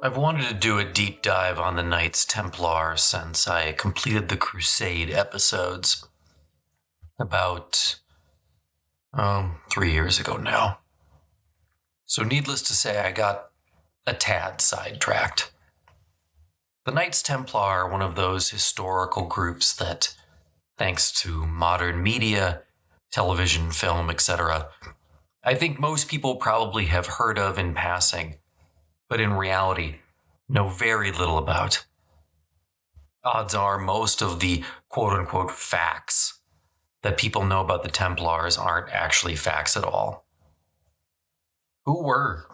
I've wanted to do a deep dive on the Knights Templar since I completed the Crusade episodes about 3 years ago now. So needless to say, I got a tad sidetracked. The Knights Templar are one of those historical groups that, thanks to modern media, television, film, etc., I think most people probably have heard of in passing, but in reality, know very little about. Odds are most of the quote-unquote facts that people know about the Templars aren't actually facts at all. Who were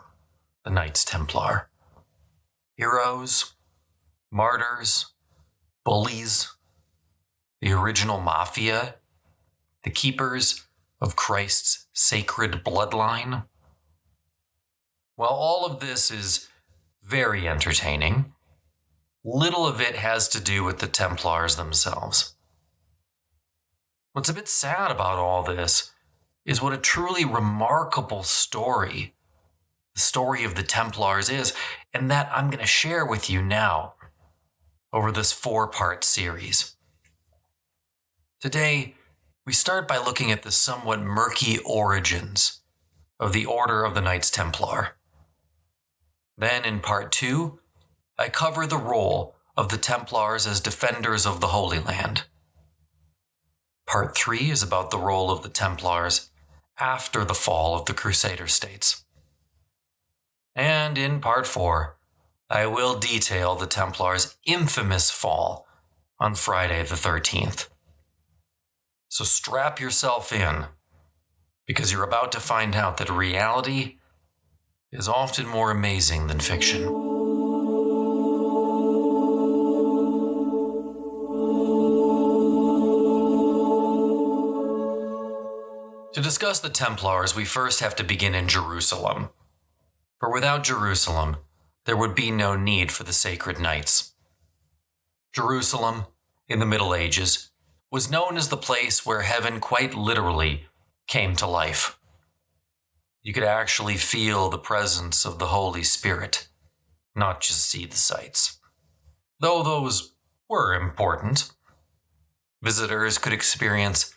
the Knights Templar? Heroes? Martyrs? Bullies? The original Mafia? The keepers of Christ's sacred bloodline? Well, all of this is very entertaining. Little of it has to do with the Templars themselves. What's a bit sad about all this is what a truly remarkable story the story of the Templars is, and that I'm going to share with you now over this 4-part series. Today, we start by looking at the somewhat murky origins of the Order of the Knights Templar. Then in part 2, I cover the role of the Templars as defenders of the Holy Land. Part 3 is about the role of the Templars after the fall of the Crusader states. And in part 4, I will detail the Templars' infamous fall on Friday the 13th. So strap yourself in, because you're about to find out that reality is often more amazing than fiction. To discuss the Templars, we first have to begin in Jerusalem. For without Jerusalem, there would be no need for the sacred knights. Jerusalem, in the Middle Ages, was known as the place where heaven quite literally came to life. You could actually feel the presence of the Holy Spirit, not just see the sights. Though those were important. Visitors could experience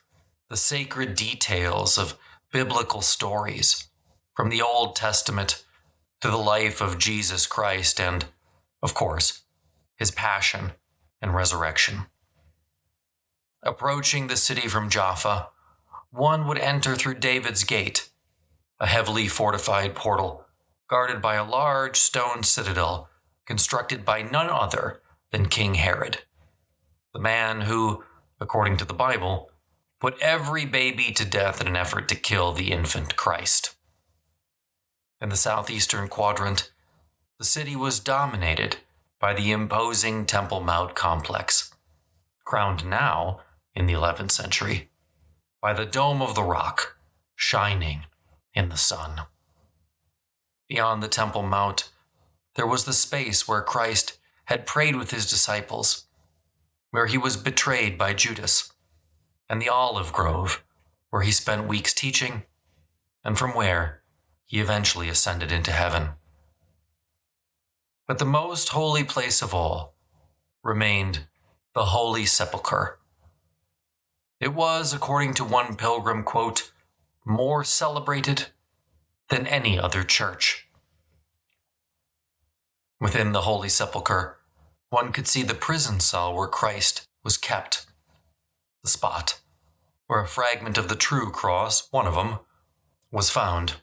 the sacred details of biblical stories, from the Old Testament to the life of Jesus Christ and, of course, his passion and resurrection. Approaching the city from Jaffa, one would enter through David's Gate, a heavily fortified portal guarded by a large stone citadel constructed by none other than King Herod, the man who, according to the Bible, put every baby to death in an effort to kill the infant Christ. In the southeastern quadrant, the city was dominated by the imposing Temple Mount complex, crowned now, in the 11th century, by the Dome of the Rock, shining in the sun. Beyond the Temple Mount, there was the space where Christ had prayed with his disciples, where he was betrayed by Judas, and the olive grove, where he spent weeks teaching, and from where he eventually ascended into heaven. But the most holy place of all remained the Holy Sepulchre. It was, according to one pilgrim, quote, more celebrated than any other church. Within the Holy Sepulchre, one could see the prison cell where Christ was kept, the spot where a fragment of the true cross, one of them, was found,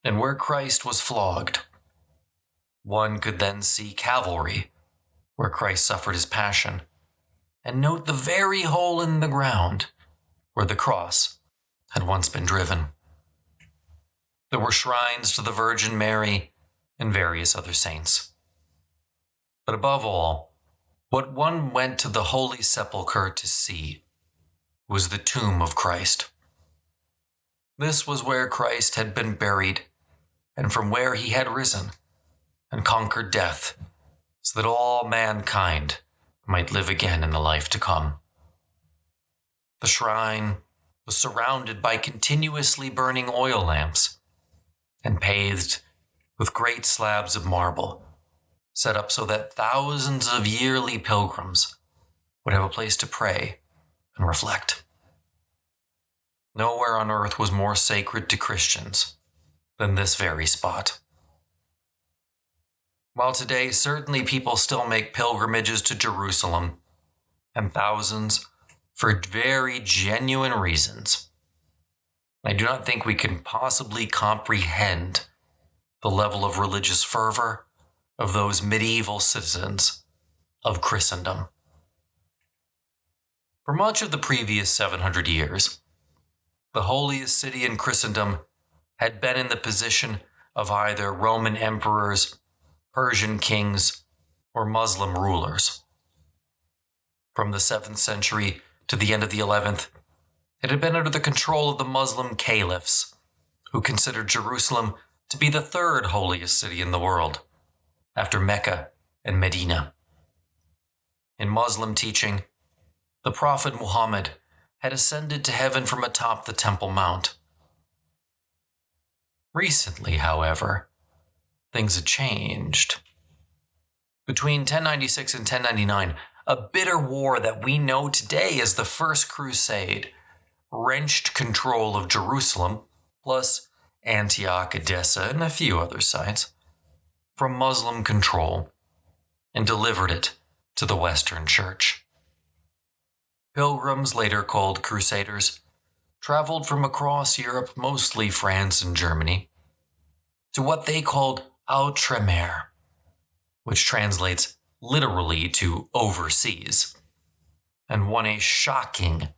and where Christ was flogged. One could then see Calvary, where Christ suffered his passion, and note the very hole in the ground where the cross had once been driven. There were shrines to the Virgin Mary and various other saints. But above all, what one went to the Holy Sepulchre to see was the tomb of Christ. This was where Christ had been buried, and from where he had risen and conquered death, so that all mankind might live again in the life to come. The shrine was surrounded by continuously burning oil lamps and paved with great slabs of marble set up so that thousands of yearly pilgrims would have a place to pray and reflect. Nowhere on earth was more sacred to Christians than this very spot. While today certainly people still make pilgrimages to Jerusalem, and thousands for very genuine reasons, I do not think we can possibly comprehend the level of religious fervor of those medieval citizens of Christendom. For much of the previous 700 years, the holiest city in Christendom had been in the position of either Roman emperors, Persian kings, or Muslim rulers. From the 7th century to the end of the 11th, it had been under the control of the Muslim caliphs, who considered Jerusalem to be the third holiest city in the world, after Mecca and Medina. In Muslim teaching, the Prophet Muhammad had ascended to heaven from atop the Temple Mount. Recently, however, things had changed. Between 1096 and 1099, a bitter war that we know today as the First Crusade wrenched control of Jerusalem, plus Antioch, Edessa, and a few other sites, from Muslim control and delivered it to the Western Church. Pilgrims, later called Crusaders, traveled from across Europe, mostly France and Germany, to what they called Outremer, which translates literally to overseas, and won a shocking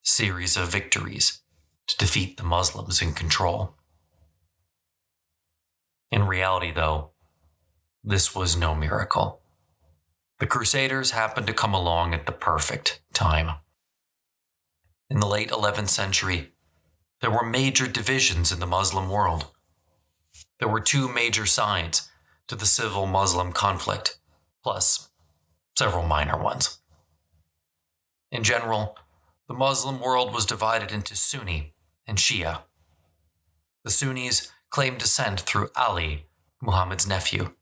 series of victories to defeat the Muslims in control. In reality, though, this was no miracle. The Crusaders happened to come along at the perfect time. In the late 11th century, there were major divisions in the Muslim world. There were two major sides to the civil Muslim conflict, plus several minor ones. In general, the Muslim world was divided into Sunni and Shia. The Sunnis claimed descent through Ali, Muhammad's nephew,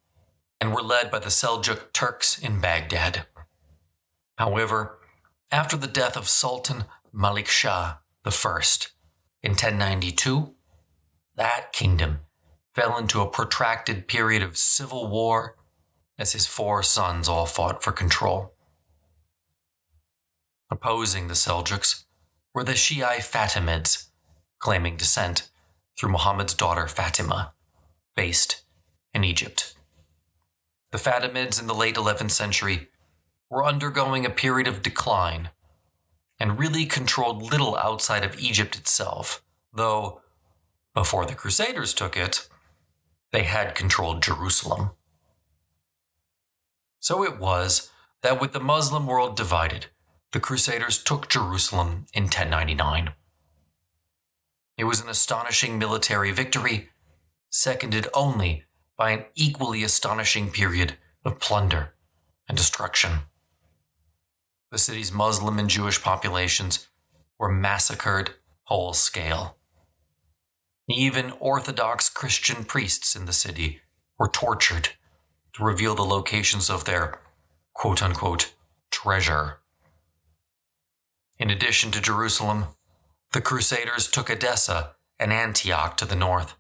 and were led by the Seljuk Turks in Baghdad. However, after the death of Sultan Malik Shah I in 1092, that kingdom fell into a protracted period of civil war as his four sons all fought for control. Opposing the Seljuks were the Shiite Fatimids, claiming descent through Muhammad's daughter Fatima, based in Egypt. The Fatimids in the late 11th century were undergoing a period of decline and really controlled little outside of Egypt itself, though before the Crusaders took it, they had controlled Jerusalem. So it was that with the Muslim world divided, the Crusaders took Jerusalem in 1099. It was an astonishing military victory, seconded only by an equally astonishing period of plunder and destruction. The city's Muslim and Jewish populations were massacred whole scale. Even Orthodox Christian priests in the city were tortured to reveal the locations of their quote-unquote treasure. In addition to Jerusalem, the Crusaders took Edessa and Antioch to the north,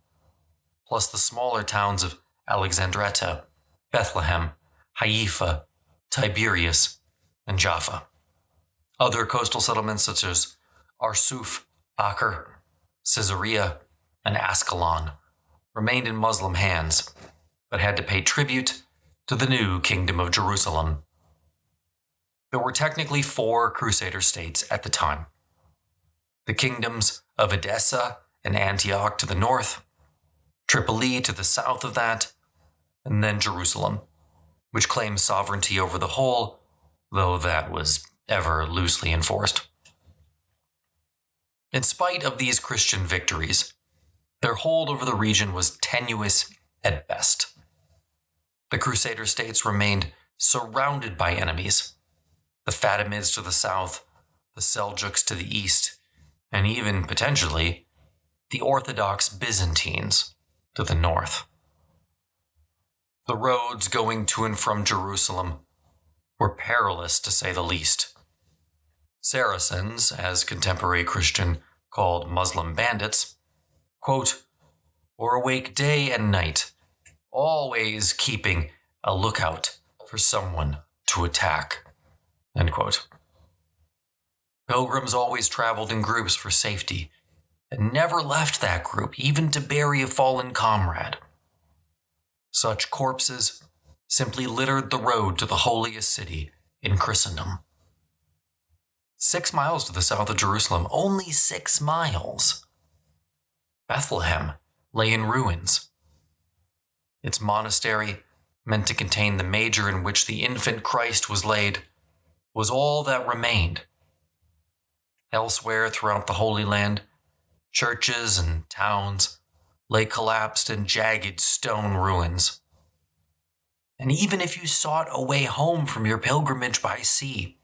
plus the smaller towns of Alexandretta, Bethlehem, Haifa, Tiberias, and Jaffa. Other coastal settlements such as Arsuf, Acre, Caesarea, and Ascalon remained in Muslim hands, but had to pay tribute to the new Kingdom of Jerusalem. There were technically 4 Crusader states at the time. The kingdoms of Edessa and Antioch to the north, Tripoli to the south of that, and then Jerusalem, which claimed sovereignty over the whole, though that was ever loosely enforced. In spite of these Christian victories, their hold over the region was tenuous at best. The Crusader states remained surrounded by enemies, the Fatimids to the south, the Seljuks to the east, and even, potentially, the Orthodox Byzantines to the north. The roads going to and from Jerusalem were perilous, to say the least. Saracens, as contemporary Christian called Muslim bandits, quote, were awake day and night, always keeping a lookout for someone to attack, end quote. Pilgrims always traveled in groups for safety and never left that group, even to bury a fallen comrade. Such corpses simply littered the road to the holiest city in Christendom. 6 miles to the south of Jerusalem, only 6 miles. Bethlehem lay in ruins. Its monastery, meant to contain the manger in which the infant Christ was laid, was all that remained. Elsewhere throughout the Holy Land, churches and towns lay collapsed in jagged stone ruins. And even if you sought a way home from your pilgrimage by sea,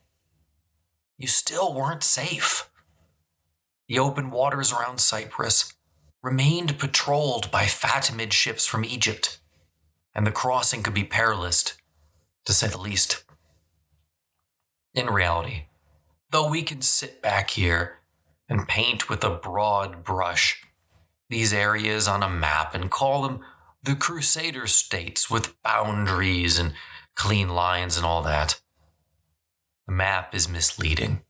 you still weren't safe. The open waters around Cyprus remained patrolled by Fatimid ships from Egypt, and the crossing could be perilous, to say the least. In reality, though we can sit back here and paint with a broad brush these areas on a map and call them the Crusader states with boundaries and clean lines and all that, the map is misleading.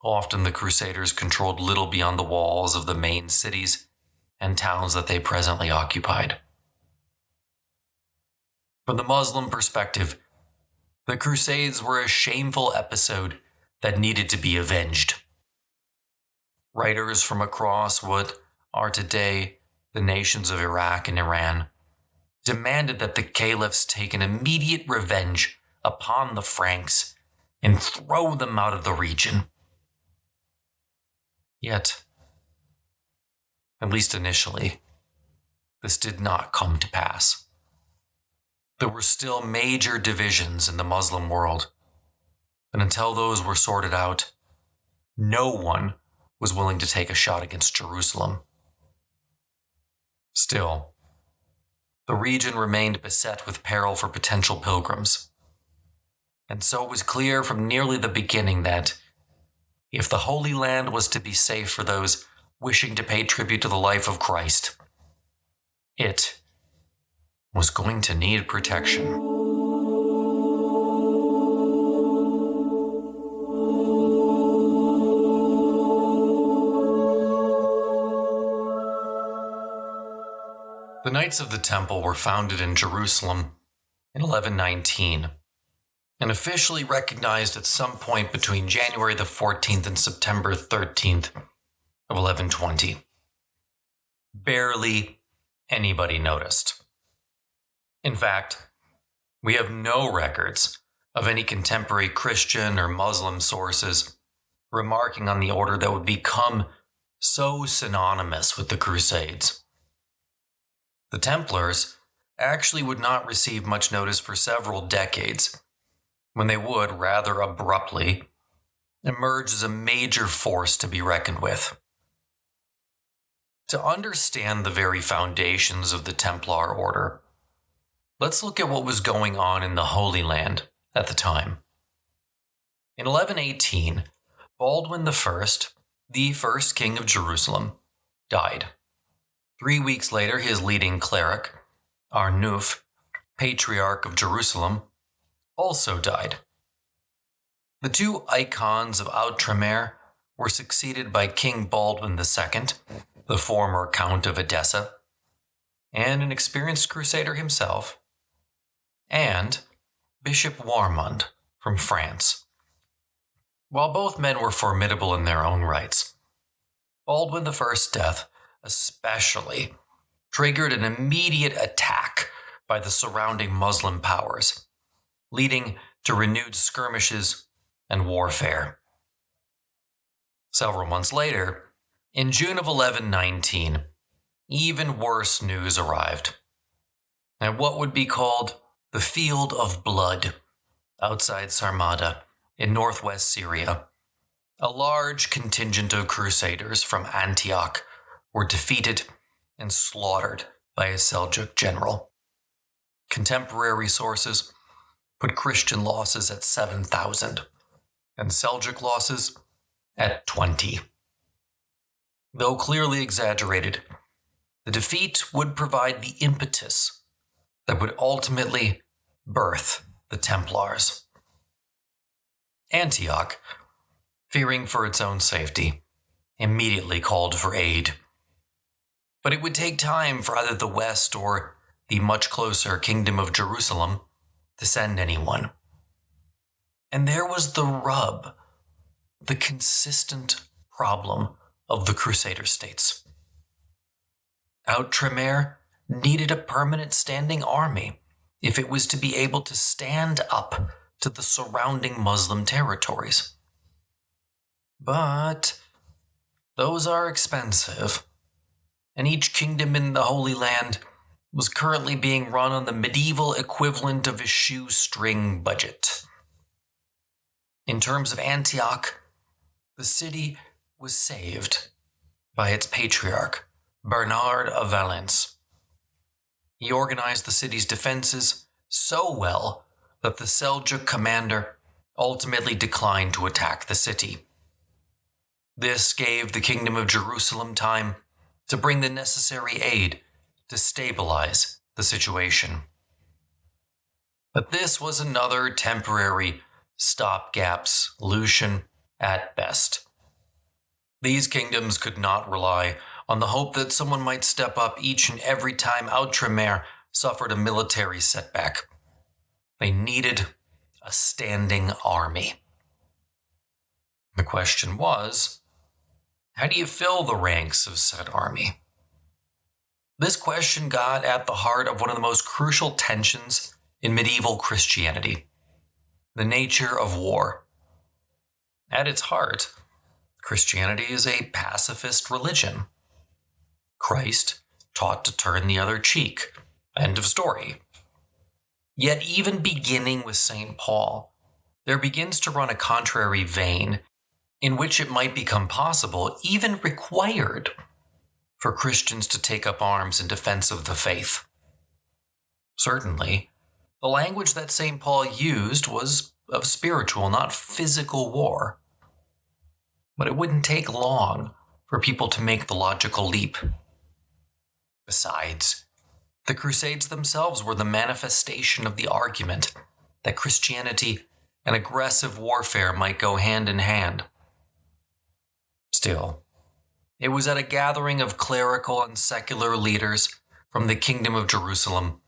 Often the Crusaders controlled little beyond the walls of the main cities and towns that they presently occupied. From the Muslim perspective, the Crusades were a shameful episode that needed to be avenged. Writers from across what are today the nations of Iraq and Iran demanded that the caliphs take an immediate revenge upon the Franks and throw them out of the region. Yet, at least initially, this did not come to pass. There were still major divisions in the Muslim world, and until those were sorted out, no one was willing to take a shot against Jerusalem. Still, the region remained beset with peril for potential pilgrims. And so it was clear from nearly the beginning that if the Holy Land was to be safe for those wishing to pay tribute to the life of Christ, it was going to need protection. The Knights of the Temple were founded in Jerusalem in 1119 and officially recognized at some point between January the 14th and September 13th of 1120. Barely anybody noticed. In fact, we have no records of any contemporary Christian or Muslim sources remarking on the order that would become so synonymous with the Crusades. The Templars actually would not receive much notice for several decades, when they would, rather abruptly, emerge as a major force to be reckoned with. To understand the very foundations of the Templar order, let's look at what was going on in the Holy Land at the time. In 1118, Baldwin I, the first king of Jerusalem, died. 3 weeks later, his leading cleric, Arnulf, Patriarch of Jerusalem, also died. The two icons of Outremer were succeeded by King Baldwin II, the former Count of Edessa, and an experienced crusader himself, and Bishop Warmund from France. While both men were formidable in their own rights, Baldwin I's death especially triggered an immediate attack by the surrounding Muslim powers, leading to renewed skirmishes and warfare. Several months later, in June of 1119, even worse news arrived. At what would be called the Field of Blood, outside Sarmada, in northwest Syria, a large contingent of crusaders from Antioch were defeated and slaughtered by a Seljuk general. Contemporary sources put Christian losses at 7,000 and Seljuk losses at 20. Though clearly exaggerated, the defeat would provide the impetus that would ultimately birth the Templars. Antioch, fearing for its own safety, immediately called for aid. But it would take time for either the West or the much closer Kingdom of Jerusalem to send anyone. And there was the rub, the consistent problem of the Crusader states. Outremer needed a permanent standing army if it was to be able to stand up to the surrounding Muslim territories. But those are expensive, and each kingdom in the Holy Land was currently being run on the medieval equivalent of a shoestring budget. In terms of Antioch, the city was saved by its patriarch, Bernard of Valence. He organized the city's defenses so well that the Seljuk commander ultimately declined to attack the city. This gave the Kingdom of Jerusalem time to bring the necessary aid to stabilize the situation. But this was another temporary stopgap solution at best. These kingdoms could not rely on the hope that someone might step up each and every time Outremer suffered a military setback. They needed a standing army. The question was, how do you fill the ranks of said army? This question got at the heart of one of the most crucial tensions in medieval Christianity, the nature of war. At its heart, Christianity is a pacifist religion. Christ taught to turn the other cheek. End of story. Yet even beginning with St. Paul, there begins to run a contrary vein in which it might become possible, even required, for Christians to take up arms in defense of the faith. Certainly, the language that St. Paul used was of spiritual, not physical war. But it wouldn't take long for people to make the logical leap. Besides, the Crusades themselves were the manifestation of the argument that Christianity and aggressive warfare might go hand in hand. Still, it was at a gathering of clerical and secular leaders from the Kingdom of Jerusalem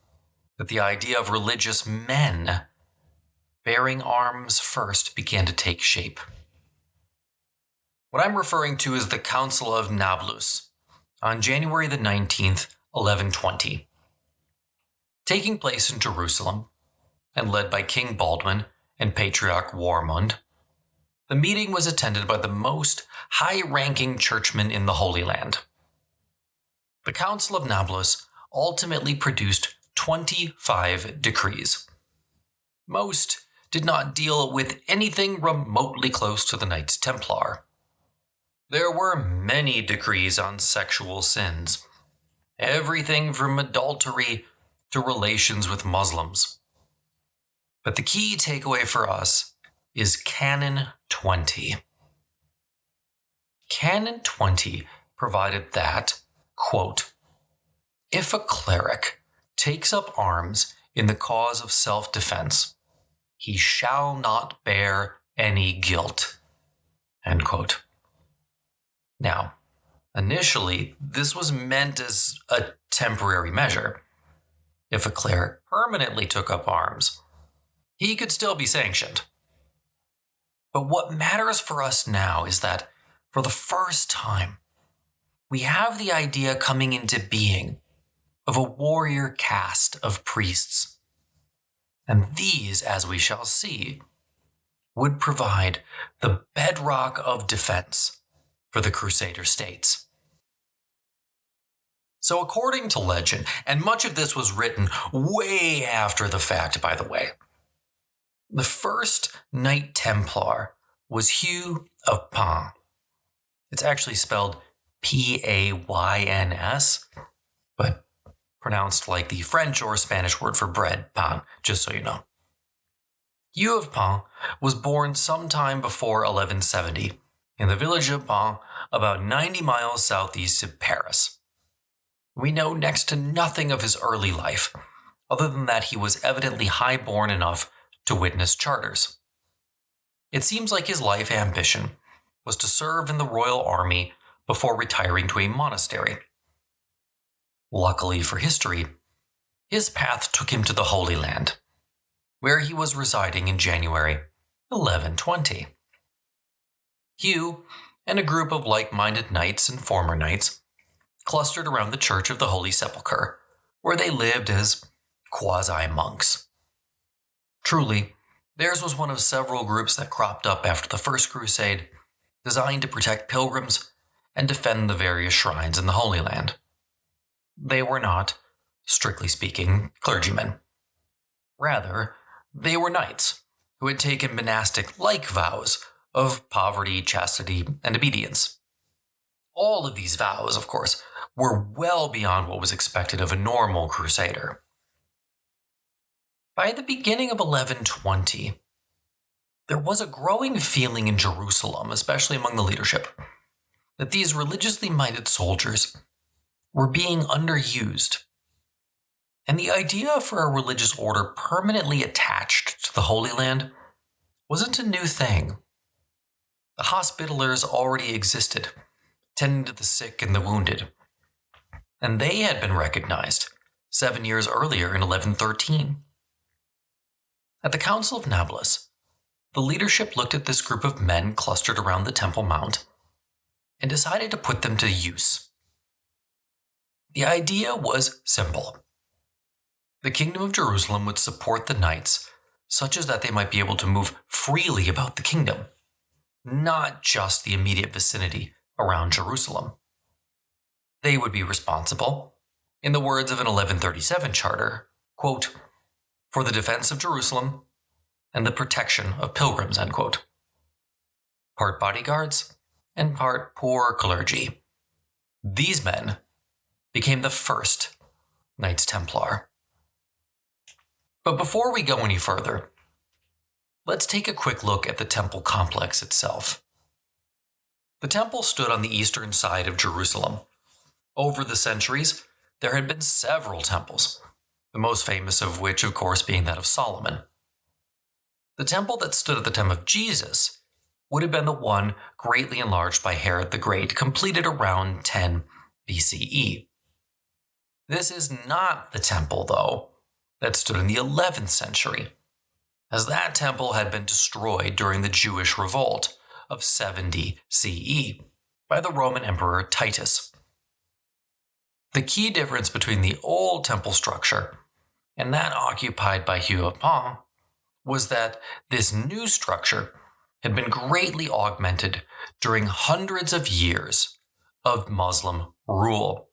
that the idea of religious men bearing arms first began to take shape. What I'm referring to is the Council of Nablus on January the 19th, 1120. Taking place in Jerusalem and led by King Baldwin and Patriarch Warmund, the meeting was attended by the most high-ranking churchmen in the Holy Land. The Council of Nablus ultimately produced 25 decrees. Most did not deal with anything remotely close to the Knights Templar. There were many decrees on sexual sins, everything from adultery to relations with Muslims. But the key takeaway for us is Canon 20. Canon 20 provided that, quote, if a cleric takes up arms in the cause of self-defense, he shall not bear any guilt, end quote. Now, initially, this was meant as a temporary measure. If a cleric permanently took up arms, he could still be sanctioned. But what matters for us now is that, for the first time, we have the idea coming into being of a warrior caste of priests. And these, as we shall see, would provide the bedrock of defense for the Crusader states. So according to legend, and much of this was written way after the fact, by the way, the first Knight Templar was Hugh of Payns. It's actually spelled Payns, but pronounced like the French or Spanish word for bread, pain, just so you know. Hugh of Payns was born sometime before 1170 in the village of Payns, about 90 miles southeast of Paris. We know next to nothing of his early life, other than that he was evidently high-born enough to witness charters. It seems like his life ambition was to serve in the royal army before retiring to a monastery. Luckily for history, his path took him to the Holy Land, where he was residing in January 1120. Hugh and a group of like-minded knights and former knights clustered around the Church of the Holy Sepulchre, where they lived as quasi-monks. Truly, theirs was one of several groups that cropped up after the First Crusade, designed to protect pilgrims and defend the various shrines in the Holy Land. They were not, strictly speaking, clergymen. Rather, they were knights who had taken monastic-like vows of poverty, chastity, and obedience. All of these vows, of course, were well beyond what was expected of a normal crusader. By the beginning of 1120, there was a growing feeling in Jerusalem, especially among the leadership, that these religiously minded soldiers were being underused. And the idea for a religious order permanently attached to the Holy Land wasn't a new thing. The Hospitallers already existed, tending to the sick and the wounded, and they had been recognized 7 years earlier in 1113. At the Council of Nablus, the leadership looked at this group of men clustered around the Temple Mount and decided to put them to use. The idea was simple. The Kingdom of Jerusalem would support the knights such as that they might be able to move freely about the kingdom, not just the immediate vicinity around Jerusalem. They would be responsible, in the words of an 1137 charter, quote, for the defense of Jerusalem and the protection of pilgrims, end quote. Part bodyguards and part poor clergy. These men became the first Knights Templar. But before we go any further, let's take a quick look at the temple complex itself. The temple stood on the eastern side of Jerusalem. Over the centuries, there had been several temples, the most famous of which, of course, being that of Solomon. The temple that stood at the time of Jesus would have been the one greatly enlarged by Herod the Great, completed around 10 BCE. This is not the temple, though, that stood in the 11th century, as that temple had been destroyed during the Jewish revolt of 70 CE by the Roman Emperor Titus. The key difference between the old temple structure and that occupied by Hugh of Payns was that this new structure had been greatly augmented during hundreds of years of Muslim rule.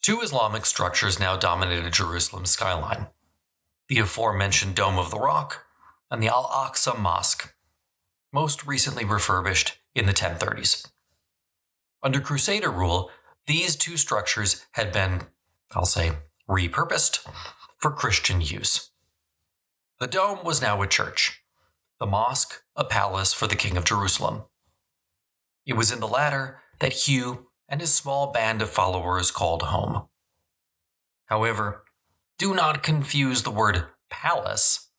Two Islamic structures now dominated Jerusalem's skyline: the aforementioned Dome of the Rock and the Al-Aqsa Mosque, most recently refurbished in the 1030s. Under Crusader rule, these two structures had been, I'll say, repurposed for Christian use. The dome was now a church, the mosque a palace for the King of Jerusalem. It was in the latter that Hugh and his small band of followers called home. However, do not confuse the word palace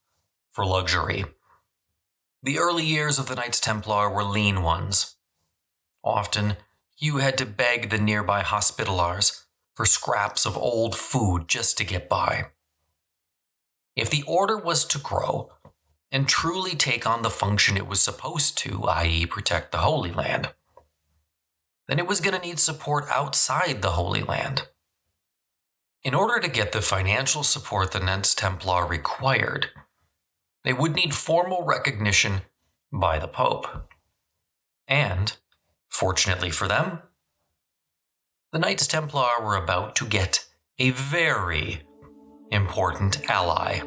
for luxury. The early years of the Knights Templar were lean ones. Often, Hugh had to beg the nearby Hospitallers for scraps of old food just to get by. If the order was to grow and truly take on the function it was supposed to, i.e. protect the Holy Land, then it was going to need support outside the Holy Land. In order to get the financial support the Knights Templar required, they would need formal recognition by the Pope. And, fortunately for them, the Knights Templar were about to get a very important ally.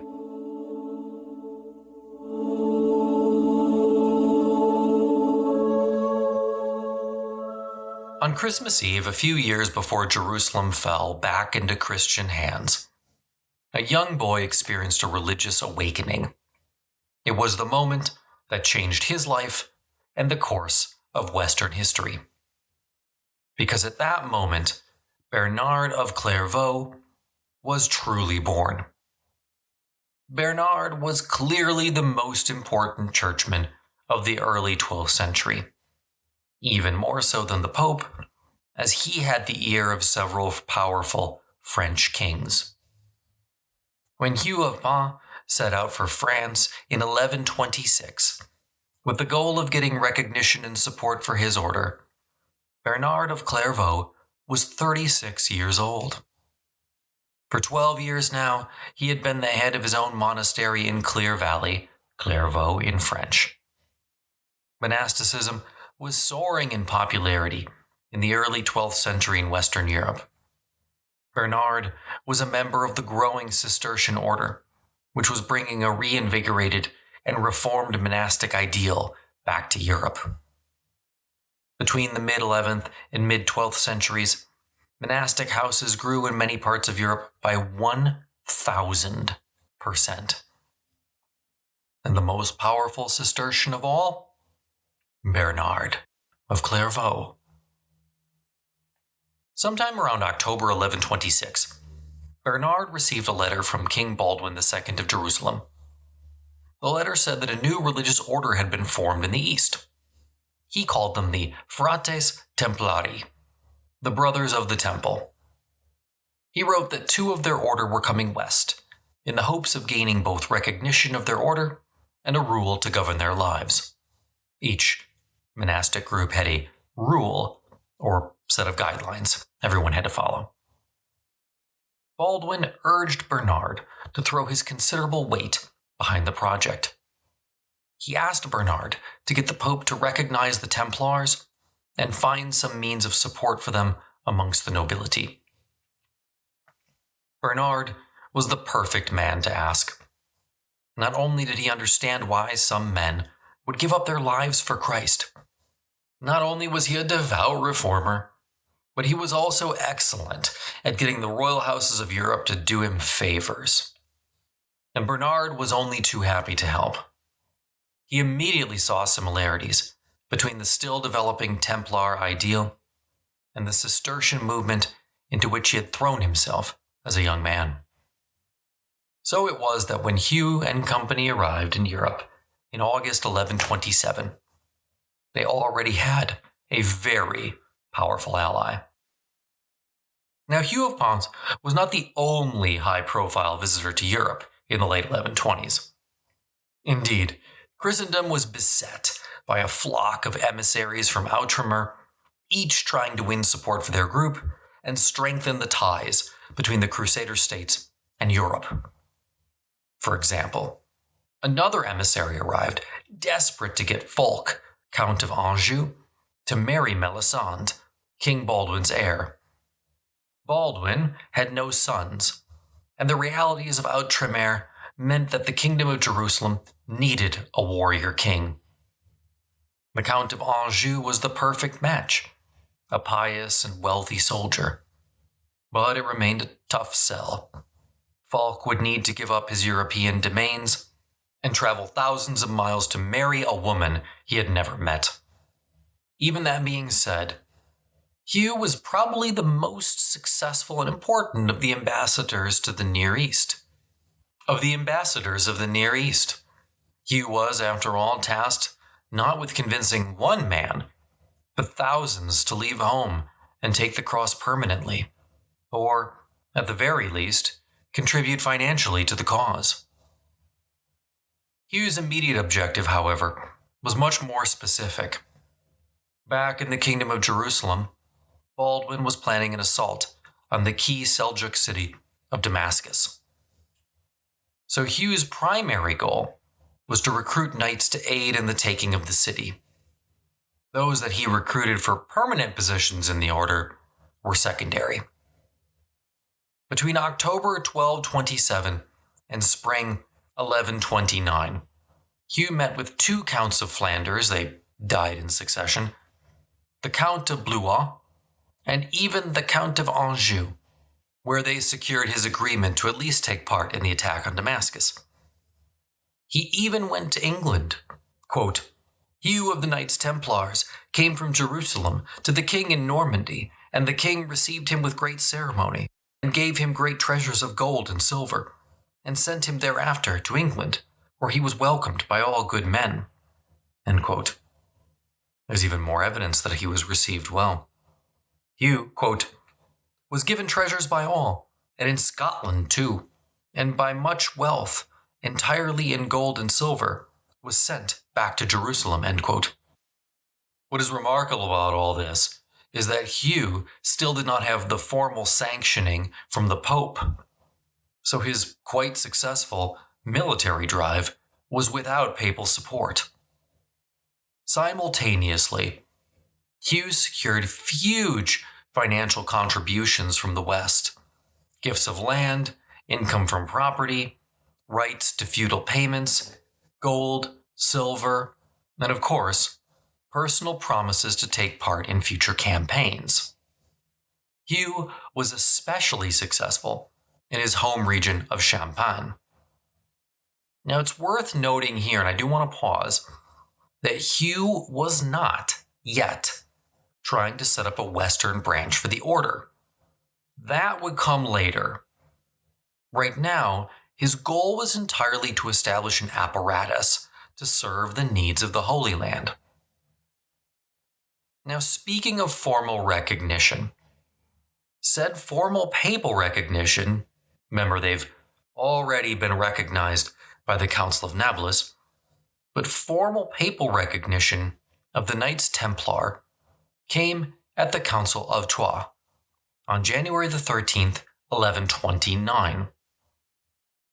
On Christmas Eve, a few years before Jerusalem fell back into Christian hands, a young boy experienced a religious awakening. It was the moment that changed his life and the course of Western history. Because at that moment, Bernard of Clairvaux was truly born. Bernard was clearly the most important churchman of the early 12th century, even more so than the Pope, as he had the ear of several powerful French kings. When Hugh of Payns set out for France in 1126, with the goal of getting recognition and support for his order, Bernard of Clairvaux was 36 years old. For 12 years now, he had been the head of his own monastery in Clear Valley, Clairvaux in French. Monasticism was soaring in popularity in the early 12th century in Western Europe. Bernard was a member of the growing Cistercian order, which was bringing a reinvigorated and reformed monastic ideal back to Europe. Between the mid-11th and mid-12th centuries, monastic houses grew in many parts of Europe by 1,000%. And the most powerful Cistercian of all? Bernard of Clairvaux. Sometime around October 1126, Bernard received a letter from King Baldwin II of Jerusalem. The letter said that a new religious order had been formed in the East. He called them the Fratres Templari, the Brothers of the Temple. He wrote that 2 of their order were coming west, in the hopes of gaining both recognition of their order and a rule to govern their lives. Each monastic group had a rule, or set of guidelines, everyone had to follow. Baldwin urged Bernard to throw his considerable weight behind the project. He asked Bernard to get the Pope to recognize the Templars and find some means of support for them amongst the nobility. Bernard was the perfect man to ask. Not only did he understand why some men would give up their lives for Christ, not only was he a devout reformer, but he was also excellent at getting the royal houses of Europe to do him favors. And Bernard was only too happy to help. He immediately saw similarities between the still developing Templar ideal and the Cistercian movement into which he had thrown himself as a young man. So it was that when Hugh and company arrived in Europe in August 1127, they already had a very powerful ally. Now, Hugh of Payns was not the only high-profile visitor to Europe in the late 1120s. Indeed, Christendom was beset by a flock of emissaries from Outremer, each trying to win support for their group and strengthen the ties between the Crusader states and Europe. For example, another emissary arrived, desperate to get Fulk, Count of Anjou, to marry Melisande, King Baldwin's heir. Baldwin had no sons, and the realities of Outremer meant that the Kingdom of Jerusalem needed a warrior king. The Count of Anjou was the perfect match, a pious and wealthy soldier. But it remained a tough sell. Fulk would need to give up his European domains and travel thousands of miles to marry a woman he had never met. Even that being said, Hugh was probably the most successful and important of the ambassadors to the Near East. Hugh was, after all, tasked not with convincing one man, but thousands to leave home and take the cross permanently, or, at the very least, contribute financially to the cause. Hugh's immediate objective, however, was much more specific. Back in the Kingdom of Jerusalem, Baldwin was planning an assault on the key Seljuk city of Damascus. So Hugh's primary goal was to recruit knights to aid in the taking of the city. Those that he recruited for permanent positions in the order were secondary. Between October 1227 and spring 1129, Hugh met with 2 counts of Flanders. They died in succession. The Count of Blois and even the Count of Anjou, where they secured his agreement to at least take part in the attack on Damascus. He even went to England. Quote, Hugh of the Knights Templars came from Jerusalem to the king in Normandy, and the king received him with great ceremony, and gave him great treasures of gold and silver, and sent him thereafter to England, where he was welcomed by all good men. End quote. There's even more evidence that he was received well. Hugh, quote, was given treasures by all, and in Scotland too, and by much wealth, entirely in gold and silver, was sent back to Jerusalem, end quote. What is remarkable about all this is that Hugh still did not have the formal sanctioning from the Pope, so his quite successful military drive was without papal support. Simultaneously, Hugh secured huge financial contributions from the West, gifts of land, income from property, rights to feudal payments, gold, silver, and of course, personal promises to take part in future campaigns. Hugh was especially successful in his home region of Champagne. Now, it's worth noting here, and I do want to pause, that Hugh was not yet trying to set up a Western branch for the order. That would come later. Right now, his goal was entirely to establish an apparatus to serve the needs of the Holy Land. Now, speaking of formal recognition, said formal papal recognition, remember they've already been recognized by the Council of Nablus, but formal papal recognition of the Knights Templar came at the Council of Troyes on January the 13th, 1129.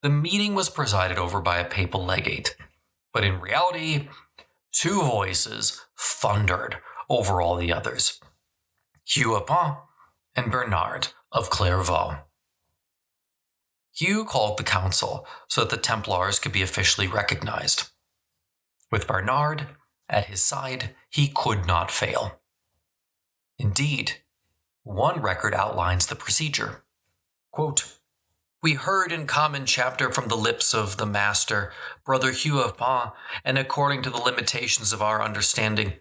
The meeting was presided over by a papal legate, but in reality, two voices thundered over all the others, Hugh de Payns and Bernard of Clairvaux. Hugh called the council so that the Templars could be officially recognized. With Bernard at his side, he could not fail. Indeed, one record outlines the procedure. Quote, we heard in common chapter from the lips of the master, Brother Hugh de Payns, and according to the limitations of our understanding,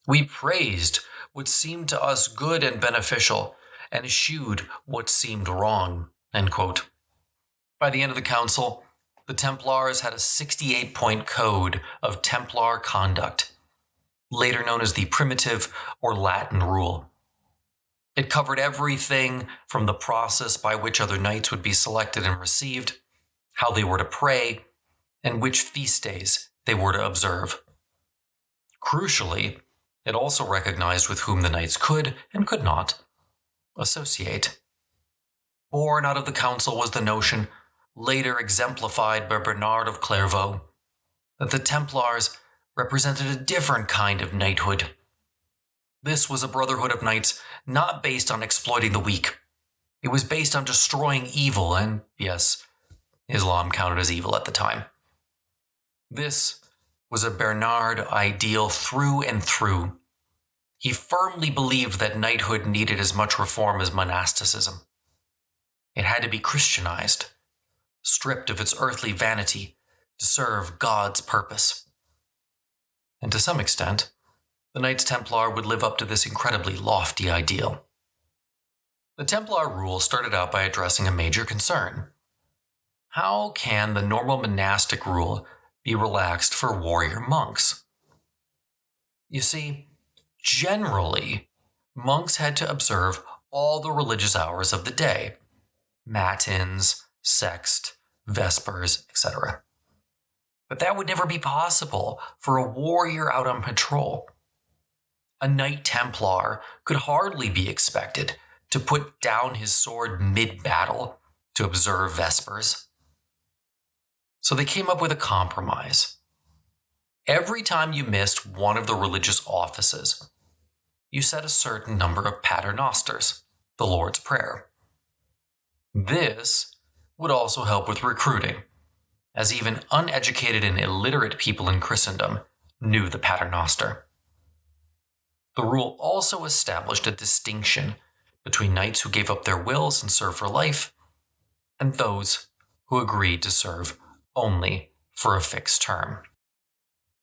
we praised what seemed to us good and beneficial, and eschewed what seemed wrong. End quote. By the end of the council, the Templars had a 68-point code of Templar conduct, later known as the Primitive or Latin Rule. It covered everything from the process by which other knights would be selected and received, how they were to pray, and which feast days they were to observe. Crucially, it also recognized with whom the knights could and could not associate. Born out of the council was the notion, later exemplified by Bernard of Clairvaux, that the Templars represented a different kind of knighthood. This was a brotherhood of knights not based on exploiting the weak. It was based on destroying evil, and yes, Islam counted as evil at the time. This was a Bernard ideal through and through. He firmly believed that knighthood needed as much reform as monasticism. It had to be Christianized, stripped of its earthly vanity to serve God's purpose. And to some extent, the Knights Templar would live up to this incredibly lofty ideal. The Templar rule started out by addressing a major concern. How can the normal monastic rule be relaxed for warrior monks? You see, generally, monks had to observe all the religious hours of the day, matins, sext, vespers, etc. But that would never be possible for a warrior out on patrol. A Knight Templar could hardly be expected to put down his sword mid-battle to observe vespers. So they came up with a compromise. Every time you missed one of the religious offices, you said a certain number of paternosters, the Lord's Prayer. This would also help with recruiting, as even uneducated and illiterate people in Christendom knew the paternoster. The rule also established a distinction between knights who gave up their wills and served for life, and those who agreed to serve only for a fixed term.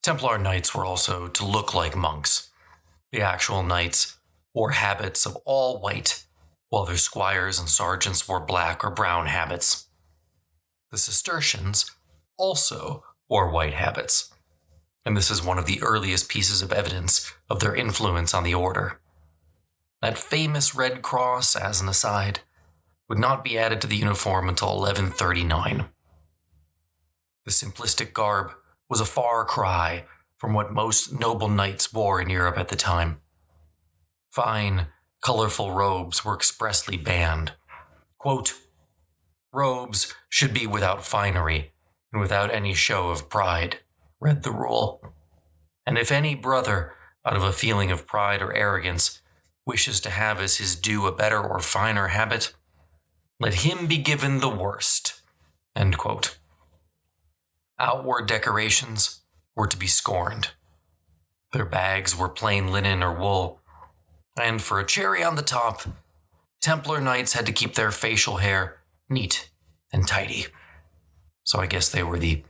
Templar knights were also to look like monks. The actual knights wore habits of all white, while their squires and sergeants wore black or brown habits. The Cistercians also wore white habits, and this is one of the earliest pieces of evidence of their influence on the order. That famous red cross, as an aside, would not be added to the uniform until 1139. The simplistic garb was a far cry from what most noble knights wore in Europe at the time. Fine, colorful robes were expressly banned. Quote, "Robes should be without finery and without any show of pride," read the rule. "And if any brother, out of a feeling of pride or arrogance, wishes to have as his due a better or finer habit, let him be given the worst." End quote. Outward decorations were to be scorned. Their bags were plain linen or wool, and for a cherry on the top, Templar knights had to keep their facial hair neat and tidy. So I guess they were the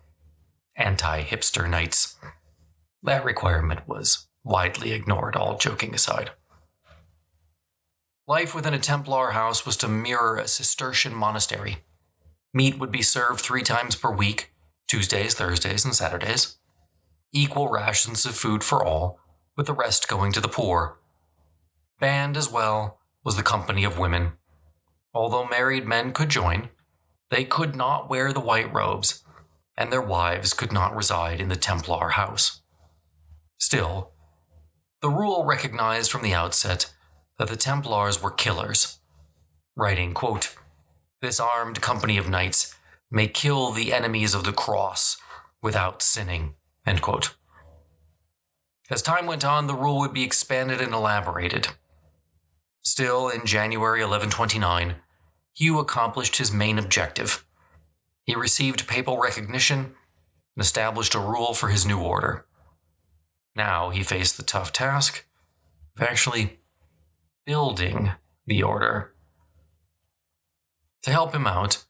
anti-hipster knights. That requirement was widely ignored, all joking aside. Life within a Templar house was to mirror a Cistercian monastery. Meat would be served 3 times per week, Tuesdays, Thursdays, and Saturdays. Equal rations of food for all, with the rest going to the poor. Banned as well was the company of women. Although married men could join, they could not wear the white robes, and their wives could not reside in the Templar house. Still, the rule recognized from the outset that the Templars were killers, writing, quote, "This armed company of knights may kill the enemies of the cross without sinning," end quote. As time went on, the rule would be expanded and elaborated. Still, in January 1129, Hugh accomplished his main objective. He received papal recognition and established a rule for his new order. Now he faced the tough task of actually building the order. To help him out,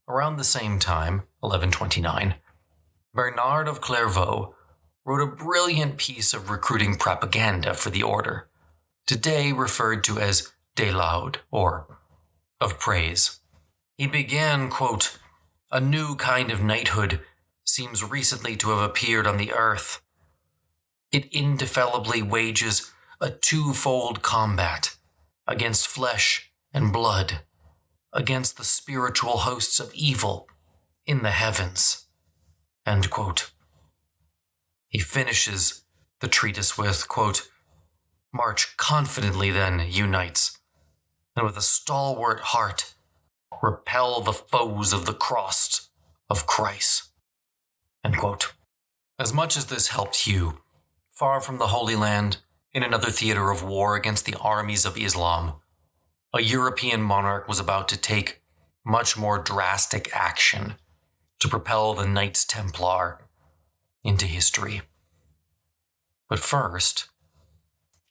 around the same time, 1129, Bernard of Clairvaux wrote a brilliant piece of recruiting propaganda for the order, today referred to as de laude, or of praise. He began, quote, "A new kind of knighthood seems recently to have appeared on the earth. It indefelably wages a twofold combat against flesh and blood, against the spiritual hosts of evil in the heavens." End quote. He finishes the treatise with, quote, "March confidently then, you knights, and with a stalwart heart repel the foes of the cross of Christ." End quote. As much as this helped Hugh, far from the Holy Land, in another theater of war against the armies of Islam, a European monarch was about to take much more drastic action to propel the Knights Templar into history. But first,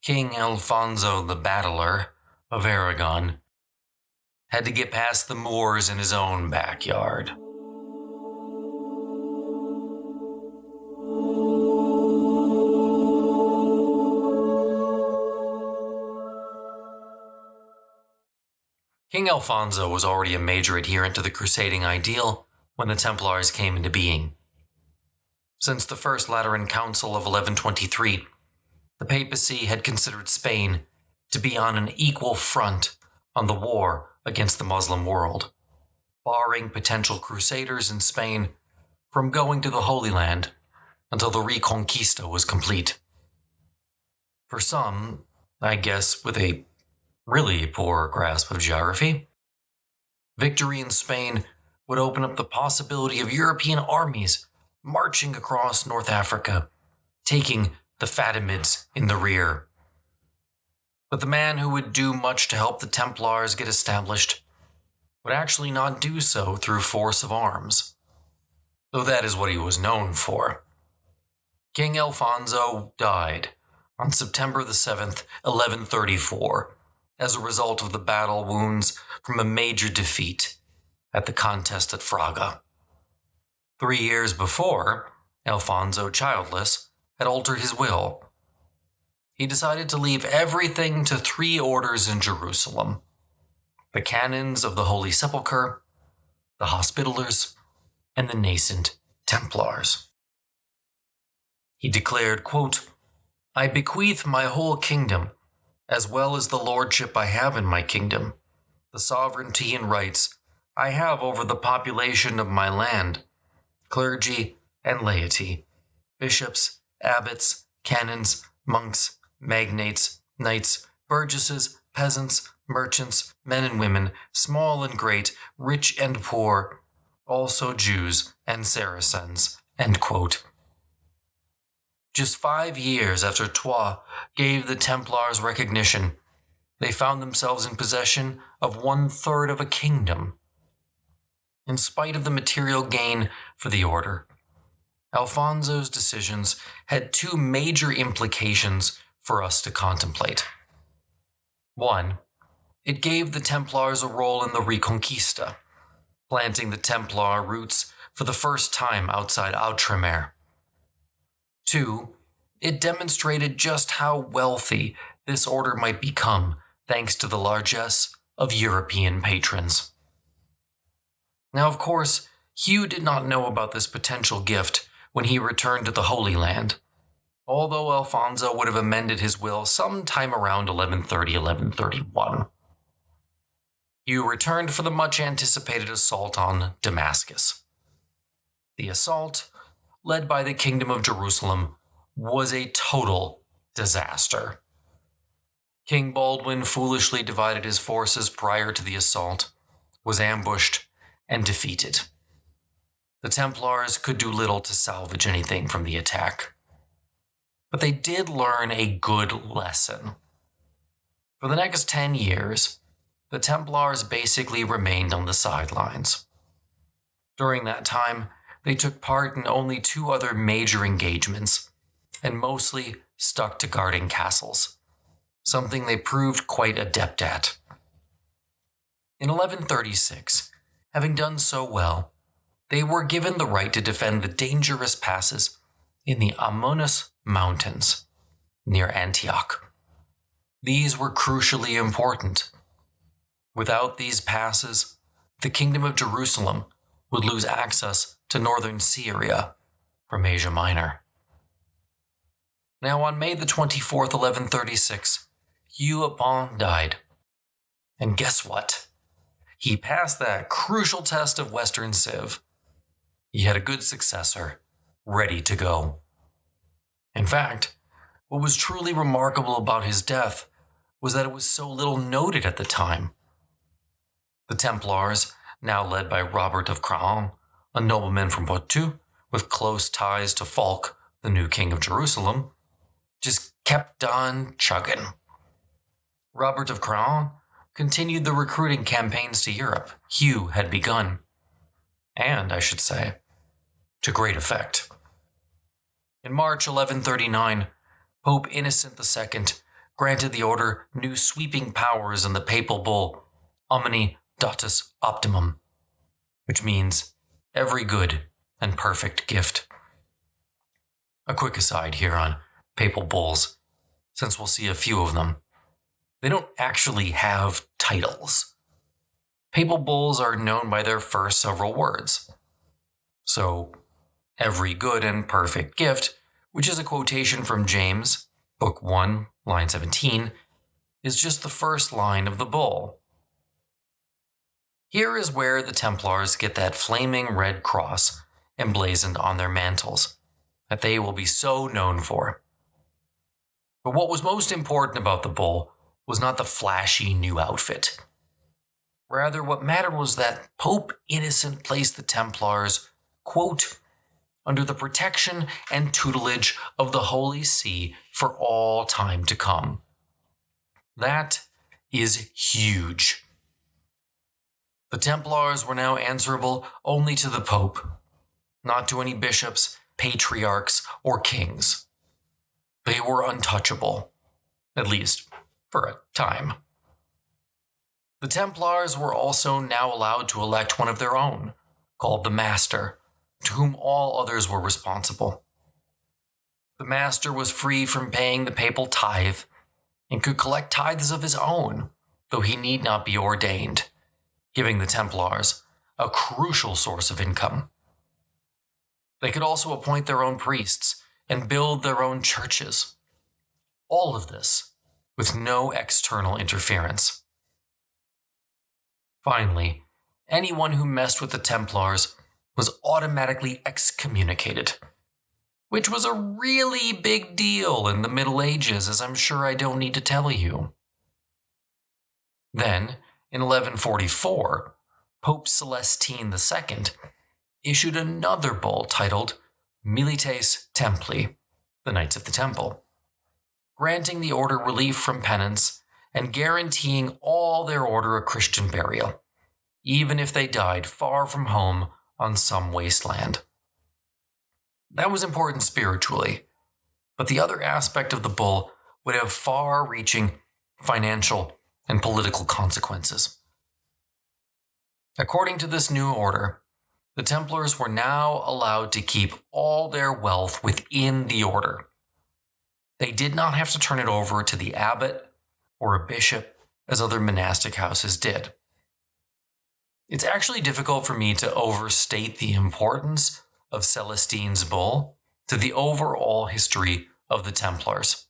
King Alfonso the Battler of Aragon had to get past the Moors in his own backyard. King Alfonso was already a major adherent to the crusading ideal when the Templars came into being. Since the First Lateran Council of 1123, the papacy had considered Spain to be on an equal front on the war against the Muslim world, barring potential crusaders in Spain from going to the Holy Land until the Reconquista was complete. For some, I guess with a really poor grasp of geography, victory in Spain would open up the possibility of European armies marching across North Africa, taking the Fatimids in the rear. But the man who would do much to help the Templars get established would actually not do so through force of arms, though that is what he was known for. King Alfonso died on September the 7th, 1134, as a result of the battle wounds from a major defeat at the contest at Fraga. 3 years before, Alfonso, childless, had altered his will. He decided to leave everything to 3 orders in Jerusalem: the Canons of the Holy Sepulchre, the Hospitallers, and the nascent Templars. He declared, quote, "I bequeath my whole kingdom, as well as the lordship I have in my kingdom, the sovereignty and rights I have over the population of my land, clergy and laity, bishops, abbots, canons, monks, magnates, knights, burgesses, peasants, merchants, men and women, small and great, rich and poor, also Jews and Saracens," end quote. Just 5 years after Troyes gave the Templars recognition, they found themselves in possession of 1/3 of a kingdom. In spite of the material gain for the order, Alfonso's decisions had 2 major implications for us to contemplate. 1, it gave the Templars a role in the Reconquista, planting the Templar roots for the first time outside Outremer. 2, it demonstrated just how wealthy this order might become thanks to the largesse of European patrons. Now, of course, Hugh did not know about this potential gift when he returned to the Holy Land, although Alfonso would have amended his will sometime around 1131. Hugh returned for the much-anticipated assault on Damascus. The assault, led by the Kingdom of Jerusalem, was a total disaster. King Baldwin foolishly divided his forces prior to the assault, was ambushed, and defeated. The Templars could do little to salvage anything from the attack. But they did learn a good lesson. For the next 10 years, the Templars basically remained on the sidelines. During that time, they took part in only 2 other major engagements, and mostly stuck to guarding castles, something they proved quite adept at. In 1136, having done so well, they were given the right to defend the dangerous passes in the Amanus Mountains, near Antioch. These were crucially important. Without these passes, the Kingdom of Jerusalem would lose access to northern Syria from Asia Minor. Now, on May the 24th, 1136, Hugh de Payns died. And guess what? He passed that crucial test of Western Civ. He had a good successor, ready to go. In fact, what was truly remarkable about his death was that it was so little noted at the time. The Templars, now led by Robert of Craon, a nobleman from Poitou with close ties to Fulk, the new king of Jerusalem, just kept on chugging. Robert of Craon continued the recruiting campaigns to Europe Hugh had begun. And, I should say, to great effect. In March 1139, Pope Innocent II granted the order new sweeping powers in the papal bull Omni Dotus Optimum, which means every good and perfect gift. A quick aside here on papal bulls, since we'll see a few of them. They don't actually have titles. Papal bulls are known by their first several words. So, every good and perfect gift, which is a quotation from James, Book 1, line 17, is just the first line of the bull. Here is where the Templars get that flaming red cross emblazoned on their mantles that they will be so known for. But what was most important about the bull was not the flashy new outfit. Rather, what mattered was that Pope Innocent placed the Templars, quote, under the protection and tutelage of the Holy See for all time to come. That is huge. The Templars were now answerable only to the Pope, not to any bishops, patriarchs, or kings. They were untouchable, at least for a time. The Templars were also now allowed to elect one of their own, called the Master, to whom all others were responsible. The Master was free from paying the papal tithe and could collect tithes of his own, though he need not be ordained, giving the Templars a crucial source of income. They could also appoint their own priests and build their own churches. All of this with no external interference. Finally, anyone who messed with the Templars was automatically excommunicated, which was a really big deal in the Middle Ages, as I'm sure I don't need to tell you. Then, in 1144, Pope Celestine II issued another bull titled Milites Templi, the Knights of the Temple, granting the order relief from penance and guaranteeing all their order a Christian burial, even if they died far from home on some wasteland. That was important spiritually, but the other aspect of the bull would have far-reaching financial and political consequences. According to this new order, the Templars were now allowed to keep all their wealth within the order. They did not have to turn it over to the abbot or a bishop, as other monastic houses did. It's actually difficult for me to overstate the importance of Celestine's bull to the overall history of the Templars.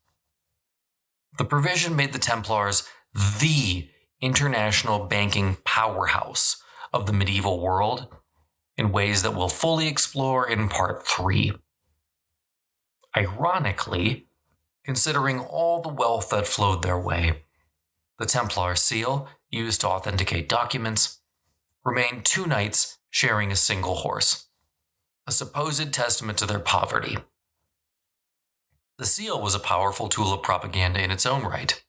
The provision made the Templars the international banking powerhouse of the medieval world in ways that we'll fully explore in Part 3. Ironically, considering all the wealth that flowed their way, the Templar Seal, used to authenticate documents, remained two knights sharing a single horse, a supposed testament to their poverty. The seal was a powerful tool of propaganda in its own right.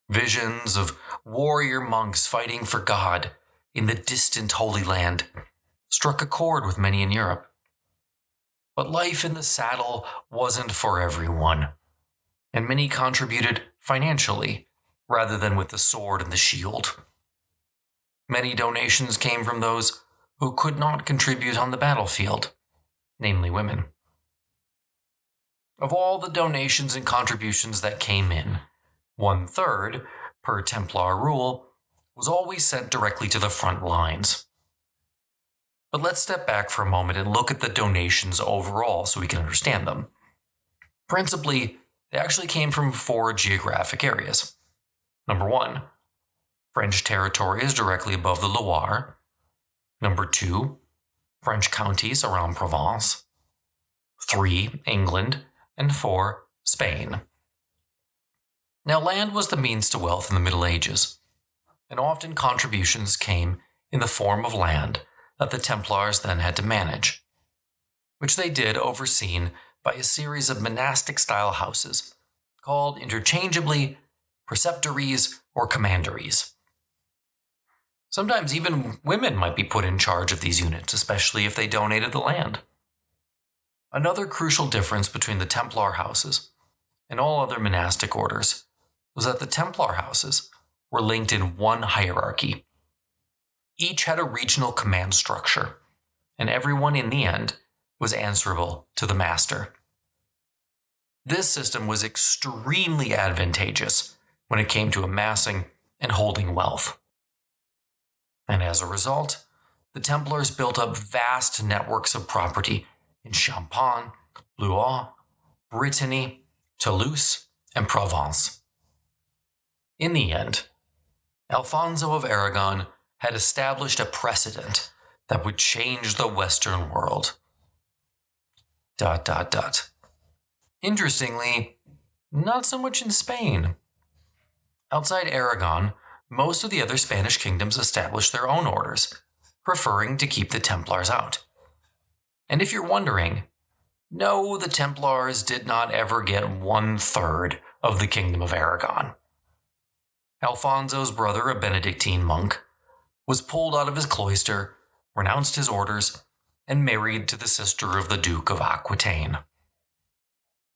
Visions of warrior monks fighting for God in the distant Holy Land struck a chord with many in Europe. But life in the saddle wasn't for everyone, and many contributed financially rather than with the sword and the shield. Many donations came from those who could not contribute on the battlefield, namely women. Of all the donations and contributions that came in, 1/3, per Templar rule, was always sent directly to the front lines. But let's step back for a moment and look at the donations overall so we can understand them. Principally, they actually came from 4 geographic areas. Number 1, French territories directly above the Loire. Number 2, French counties around Provence. 3, England. And 4, Spain. Now, land was the means to wealth in the Middle Ages, and often contributions came in the form of land that the Templars then had to manage, which they did overseen by a series of monastic-style houses called interchangeably preceptories or commanderies. Sometimes even women might be put in charge of these units, especially if they donated the land. Another crucial difference between the Templar houses and all other monastic orders was that the Templar houses were linked in one hierarchy. Each had a regional command structure, and everyone in the end was answerable to the master. This system was extremely advantageous when it came to amassing and holding wealth. And as a result, the Templars built up vast networks of property in Champagne, Blois, Brittany, Toulouse, and Provence. In the end, Alfonso of Aragon had established a precedent that would change the Western world. ... Interestingly, not so much in Spain. Outside Aragon, most of the other Spanish kingdoms established their own orders, preferring to keep the Templars out. And if you're wondering, no, the Templars did not ever get 1/3 of the Kingdom of Aragon. Alfonso's brother, a Benedictine monk, was pulled out of his cloister, renounced his orders, and married to the sister of the Duke of Aquitaine.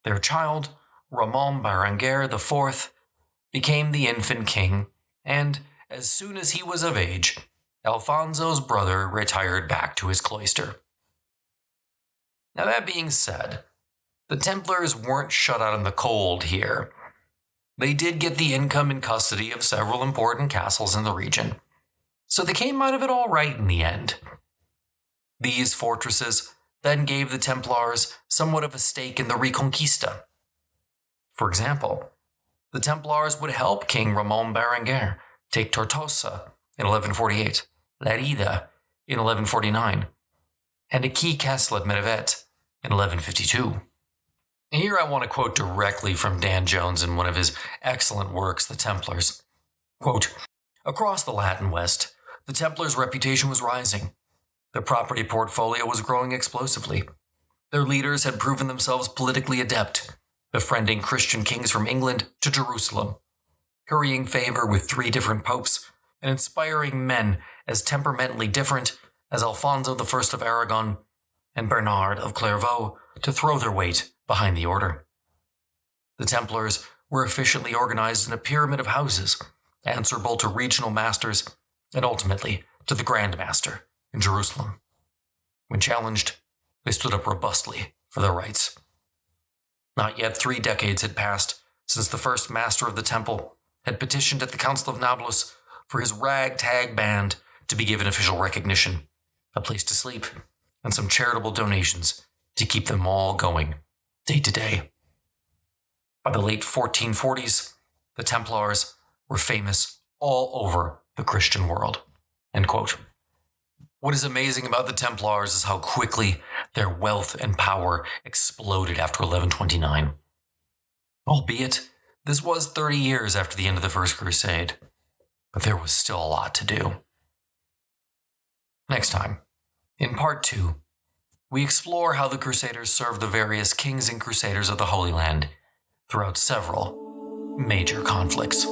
Their child, Ramon Berenguer IV, became the infant king and as soon as he was of age, Alfonso's brother retired back to his cloister. Now, that being said, the Templars weren't shut out in the cold here. They did get the income and custody of several important castles in the region, so they came out of it all right in the end. These fortresses then gave the Templars somewhat of a stake in the Reconquista. For example, the Templars would help King Ramon Berenguer take Tortosa in 1148, Lerida in 1149, and a key castle at Merivet in 1152. And here I want to quote directly from Dan Jones in one of his excellent works, The Templars. Quote, "Across the Latin West, the Templars' reputation was rising. Their property portfolio was growing explosively. Their leaders had proven themselves politically adept, befriending Christian kings from England to Jerusalem, currying favor with 3 different popes, and inspiring men as temperamentally different as Alfonso I of Aragon and Bernard of Clairvaux to throw their weight behind the order. The Templars were efficiently organized in a pyramid of houses, answerable to regional masters and ultimately to the Grand Master in Jerusalem. When challenged, they stood up robustly for their rights. Not yet 3 decades had passed since the first master of the temple had petitioned at the Council of Nablus for his ragtag band to be given official recognition, a place to sleep, and some charitable donations to keep them all going day to day. By the late 1440s, the Templars were famous all over the Christian world." End quote. What is amazing about the Templars is how quickly their wealth and power exploded after 1129. Albeit, this was 30 years after the end of the First Crusade, but there was still a lot to do. Next time, in Part 2, we explore how the Crusaders served the various kings and crusaders of the Holy Land throughout several major conflicts.